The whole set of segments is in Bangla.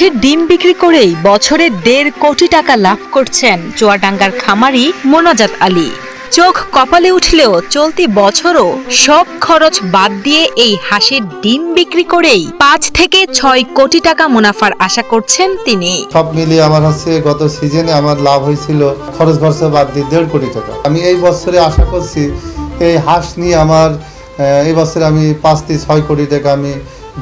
হাঁসের ডিম বিক্রি করেই বছরে ১.৫ কোটি টাকা লাভ করছেন চুয়াডাঙ্গার খামারি মোনাজাত আলী। চোখ কপালে উঠলেও চলতি বছরও সব খরচ বাদ দিয়ে এই হাঁসের ডিম বিক্রি করেই ৫ থেকে ৬ কোটি টাকা মুনাফার আশা করছেন তিনি। সব মিলিয়ে আমার গত সিজনে আমার লাভ হয়েছিল খরচ খরচা বাদ দিয়ে ১.৫ কোটি টাকা। আমি এই বছরে আশা করছি এই হাঁস নিয়ে আমার এই বছরে আমি ৫ থেকে ৬ কোটি টাকা আমি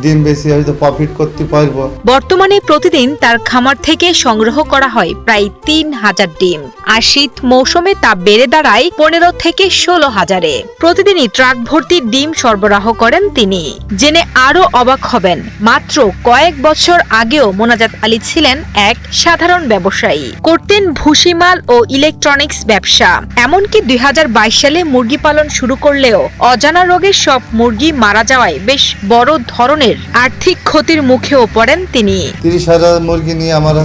ডিম বেশি হয়তো প্রফিট করতে পারবো। বর্তমানে প্রতিদিন তার খামার থেকে সংগ্রহ করা হয় প্রায় ৩,০০০ ডিম, আর শীত মৌসুমে তা বেড়ে দাঁড়ায় ১৫ থেকে ১৬,০০০-এ। প্রতিদিনই ট্রাক ভর্তি ডিম সরবরাহ করেন তিনি। জেনে আরো অবাক হবেন, মাত্র কয়েক বছর আগেও মোনাজাত আলী ছিলেন এক সাধারণ ব্যবসায়ী, করতেন ভুসিমাল ও ইলেকট্রনিক্স ব্যবসা। এমনকি ২০২২ সালে মুরগি পালন শুরু করলেও অজানা রোগে সব মুরগি মারা যাওয়ায় বেশ বড় ধরনের আর্থিক ক্ষতির মুখেও পড়েন তিনি। ৩০,০০০ মুরগি নিয়ে আমার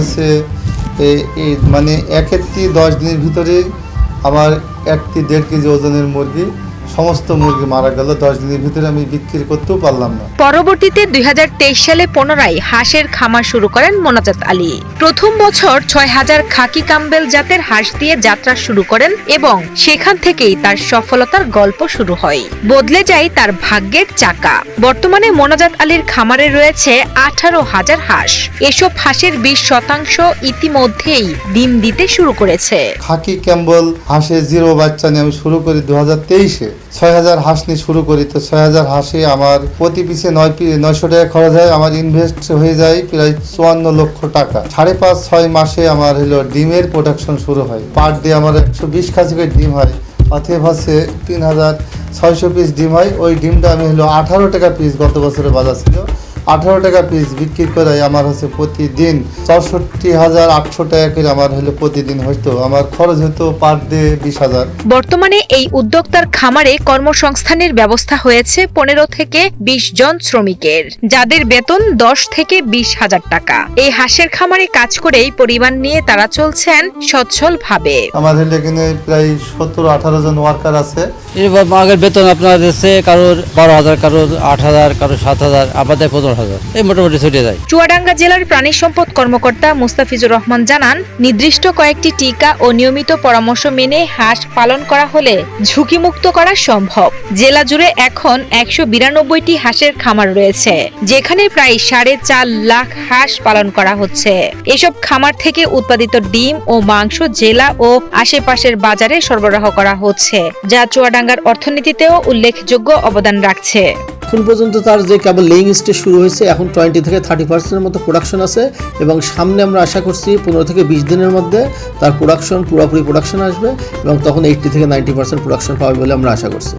মানে ১ থেকে ১০ দিনের ভিতরে আমার ১ থেকে ১.৫ কেজি ওজনের মুরগি সমস্ত মুরগি মারা গেল। ১০ দিনের ভিতরে আমি বিক্রি করতেও পারলাম না। পরবর্তীতে ২০২৩ সালে পুনরায় হাঁসের খামার শুরু করেন মোনাজাত আলী। প্রথম বছর ৬,০০০ খাকি কাম্বেল জাতের হাঁস দিয়ে যাত্রা শুরু করেন এবং সেখান থেকেই তার সফলতার গল্প শুরু হয়। বদলে যায় তার ভাগ্যের চাকা। বর্তমানে মোনাজাত আলীর খামারে রয়েছে ১৮,০০০ হাঁস। এসব হাঁসের ২০% ইতিমধ্যেই ডিম দিতে শুরু করেছে। খাকি ক্যাম্বেল হাঁসের জিরো বাচ্চা নিয়ে আমি শুরু করি ২০২৩-এ। ৬,০০০ হাঁস নিয়ে শুরু করি। তো ৬,০০০ হাঁসে আমার প্রতি পিসে ৯০০ টাকা খরচ হয়। আমার ইনভেস্ট হয়ে যায় প্রায় ৫৪ লক্ষ টাকা। ৫.৫-৬ মাসে আমার ডিমের প্রোডাকশন শুরু হয়। পার ডে আমার ১২০ খাসি করে ডিম হয়। অতএব ৩,৬০০ পিস ডিম হয়। ওই ডিমটা আমি ১৮ টাকা পিস গত বছরে বাজার ছিল। ১৮ টাকা পিস বিক্রি করে আমার প্রতিদিন ৬৪,৮০০ টাকা করে আমার প্রতিদিন হইতো। আমার খরচ হতো পার ডে ২০,০০০। বর্তমানে এই উদ্যোক্তার খামারে কর্মসংস্থানের ব্যবস্থা হয়েছে ১৫ থেকে ২০ জন শ্রমিকের, যাদের বেতন ১০ থেকে ২০,০০০ টাকা। এই হাঁসের খামারে কাজ করেই পরিবার নিয়ে তারা চলছেন সচ্ছল ভাবে। আমার এখানে প্রায় ১৭-১৮ জন ওয়ার্কার আছে। আগের বেতন আপনার দেশে কারোর ১২,০০০, কারোর ৮,০০০, কারোর ৭,০০০, আমাদের ১৫,০০০। এই মোটামুটি ছুটে যায়। চুয়াডাঙ্গা জেলার প্রাণী সম্পদ কর্মকর্তা মুস্তাফিজুর রহমান জানান, নির্দিষ্ট কয়েকটি টিকা ও নিয়মিত পরামর্শ মেনে হাঁস পালন করা হলে ঝুঁকিমুক্ত করা সম্ভব। জেলা জুড়ে এখন ১৯২টি হাঁসের খামার রয়েছে, যেখানে প্রায় ৪.৫ লাখ হাঁস পালন করা হচ্ছে। এসব খামার থেকে উৎপাদিত ডিম ও মাংস জেলা ও আশেপাশের বাজারে সরবরাহ করা হচ্ছে, যা চুয়াডাঙ্গার অর্থনীতিতেও উল্লেখযোগ্য অবদান রাখছে। এখন পর্যন্ত তার যে কেবল লেইং স্টেজ শুরু হয়েছে, এখন 20 থেকে 30% মতো প্রোডাকশন আছে এবং সামনে আমরা আশা করছি 15 থেকে 20 দিনের মধ্যে তার পুরোপুরি প্রোডাকশন আসবে এবং তখন 80 থেকে 90% প্রোডাকশন পাবে বলে আমরা আশা করছি।